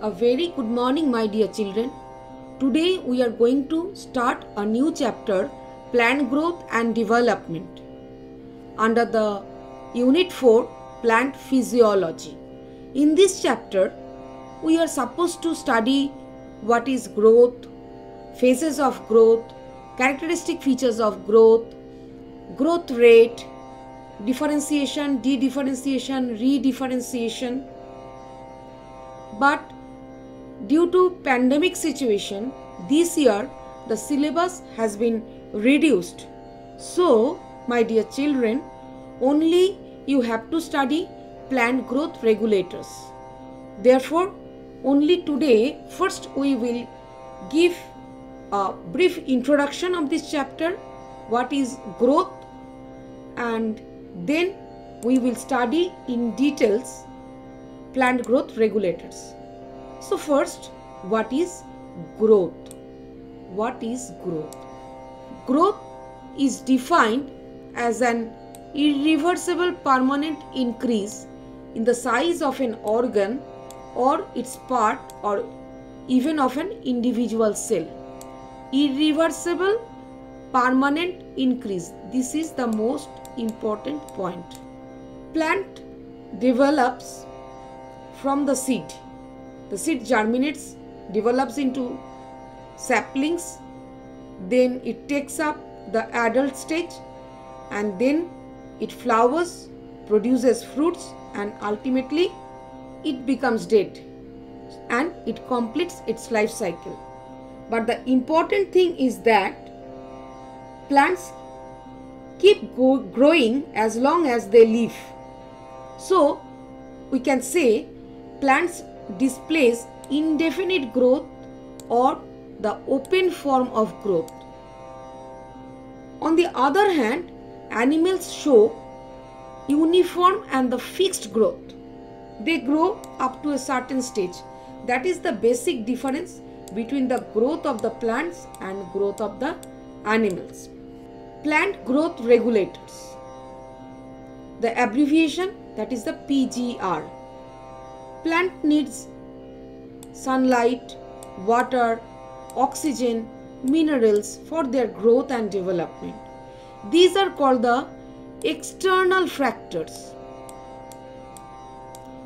A very good morning, my dear children. Today we are going to start a new chapter, Plant Growth and Development, under the Unit 4, Plant Physiology. In this chapter, we are supposed to study what is growth, phases of growth, characteristic features of growth, growth rate, differentiation, de-differentiation, re-differentiation. But due to pandemic situation, this year the syllabus has been reduced. So, my dear children, only you have to study plant growth regulators. Therefore, only today, first we will give a brief introduction of this chapter, what is growth, and then we will study in details plant growth regulators. So first, what is growth? What is growth? Growth is defined as an irreversible permanent increase in the size of an organ or its part or even of an individual cell. Irreversible permanent increase. This is the most important point. Plant develops from the seed. The seed germinates, develops into saplings, then it takes up the adult stage, and then it flowers, produces fruits, and ultimately it becomes dead and it completes its life cycle. But the important thing is that plants keep growing as long as they live. So we can say plants displays indefinite growth or the open form of growth. On the other hand, animals show uniform and the fixed growth. They grow up to a certain stage. That is the basic difference between the growth of the plants and growth of the animals. Plant growth regulators. The abbreviation, that is the PGR. Plant needs sunlight, water, oxygen, minerals for their growth and development. These are called the external factors.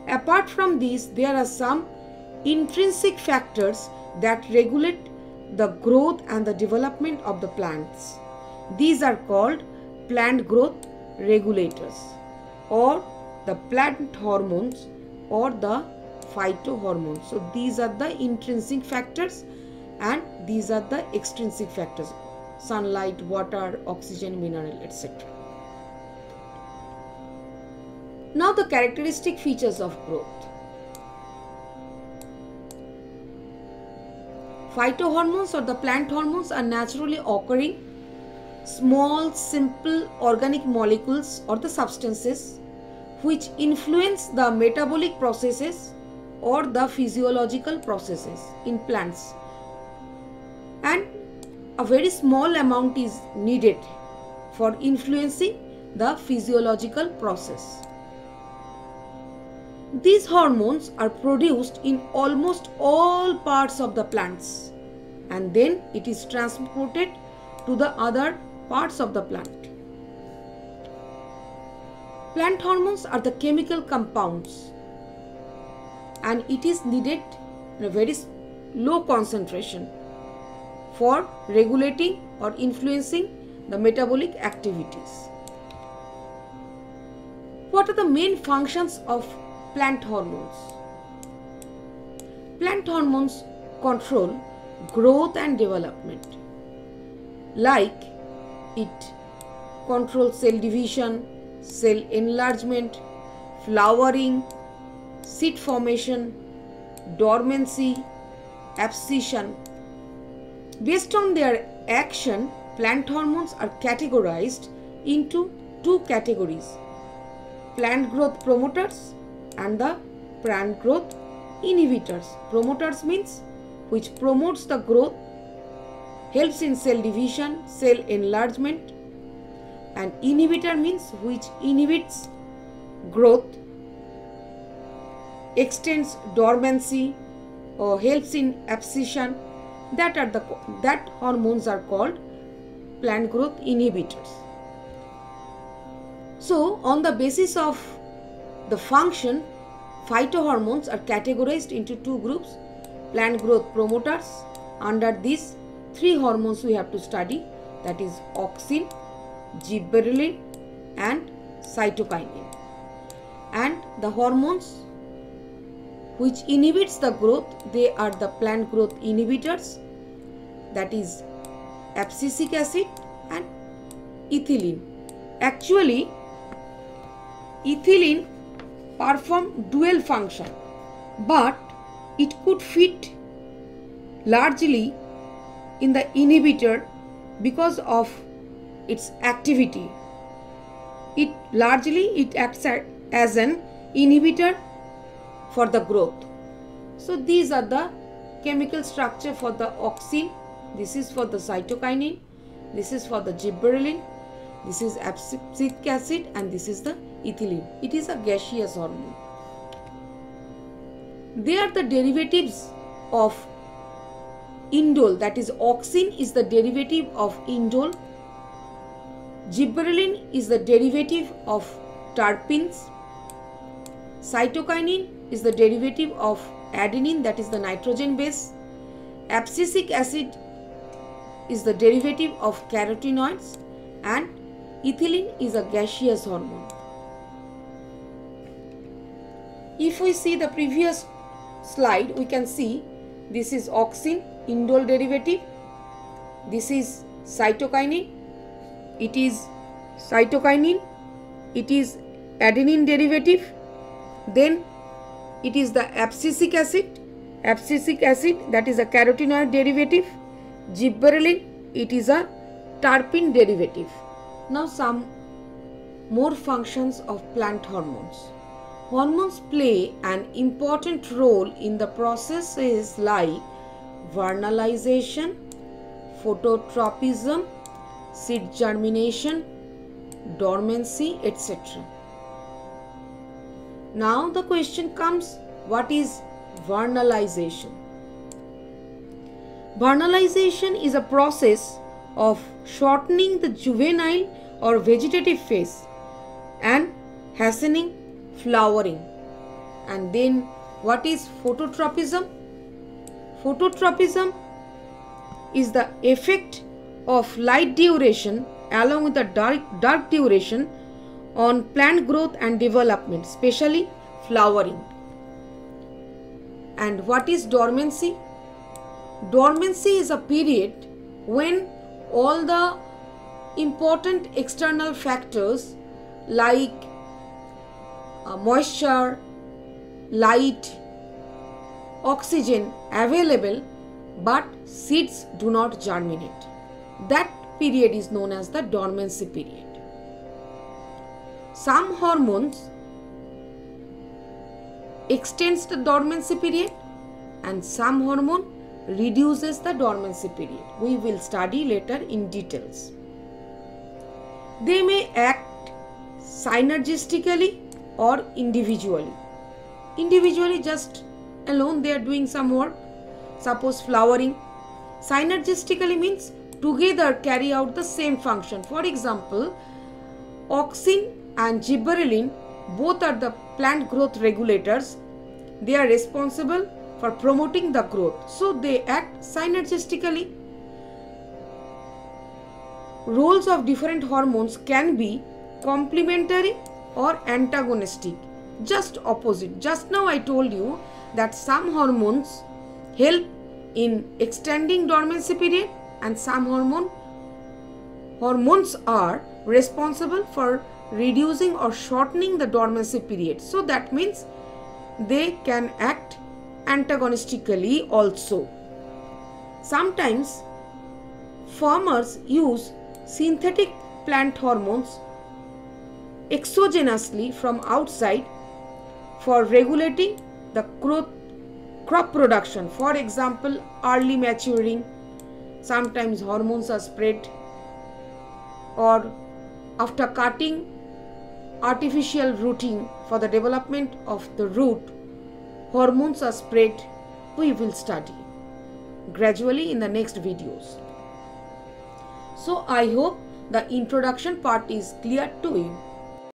Apart from these, there are some intrinsic factors that regulate the growth and the development of the plants. These are called plant growth regulators or the plant hormones or the phytohormones. So these are the intrinsic factors and these are the extrinsic factors: sunlight, water, oxygen, mineral, etc. Now the characteristic features of growth. Phytohormones or the plant hormones are naturally occurring small, simple organic molecules or the substances which influence the metabolic processes or the physiological processes in plants, and a very small amount is needed for influencing the physiological process. These hormones are produced in almost all parts of the plants and then it is transported to the other parts of the plant. Plant hormones are the chemical compounds and it is needed in a very low concentration for regulating or influencing the metabolic activities. What are the main functions of plant hormones? Plant hormones control growth and development. Like it controls cell division, cell enlargement, flowering, seed formation, dormancy, abscission. Based on their action, plant hormones are categorized into two categories: plant growth promoters and the plant growth inhibitors. Promoters means which promotes the growth, helps in cell division, cell enlargement, and inhibitor means which inhibits growth, extends dormancy, or helps in abscission, that hormones are called plant growth inhibitors. So on the basis of the function, phytohormones are categorized into two groups: plant growth promoters. Under these three hormones we have to study, that is auxin, gibberellin and cytokinin. And the hormones which inhibits the growth, they are the plant growth inhibitors, that is abscisic acid and ethylene. Actually, ethylene perform dual function, but it could fit largely in the inhibitor because of its activity. It acts as an inhibitor for the growth. So these are the chemical structure for the auxin. This is for the cytokinin, this is for the gibberellin, this is abscisic acid, and this is the ethylene. It is a gaseous hormone. They are the derivatives of indole, that is auxin is the derivative of indole, gibberellin is the derivative of terpenes, cytokinin is the derivative of adenine, that is the nitrogen base, abscisic acid is the derivative of carotenoids, and ethylene is a gaseous hormone. If we see the previous slide, we can see this is auxin, indole derivative, this is cytokinin, it is cytokinin, it is adenine derivative, then it is the abscisic acid, that is a carotenoid derivative, gibberellin, it is a terpene derivative. Now some more functions of plant hormones. Hormones play an important role in the processes like vernalization, phototropism, seed germination, dormancy, etc. Now the question comes, what is vernalization? Vernalization is a process of shortening the juvenile or vegetative phase and hastening flowering. And then what is phototropism? Phototropism is the effect of light duration along with the dark duration on plant growth and development, especially flowering. And what is dormancy? Dormancy is a period when all the important external factors like moisture, light, oxygen available, but seeds do not germinate. That period is known as the dormancy period. Some hormones extends the dormancy period and some hormone reduces the dormancy period. We will study later in details. They may act synergistically or individually. Individually, just alone they are doing some work. Suppose flowering. Synergistically means together carry out the same function. For example, auxin and gibberellin both are the plant growth regulators. They are responsible for promoting the growth. So they act synergistically. Roles of different hormones can be complementary or antagonistic, just opposite. Just now I told you that some hormones help in extending dormancy period and some hormones are responsible for reducing or shortening the dormancy period. So that means they can act antagonistically also. Sometimes farmers use synthetic plant hormones exogenously from outside for regulating the crop production. For example, early maturing, sometimes hormones are sprayed, or after cutting, artificial rooting for the development of the root, hormones are sprayed. we will study gradually in the next videos. So I hope the introduction part is clear to you.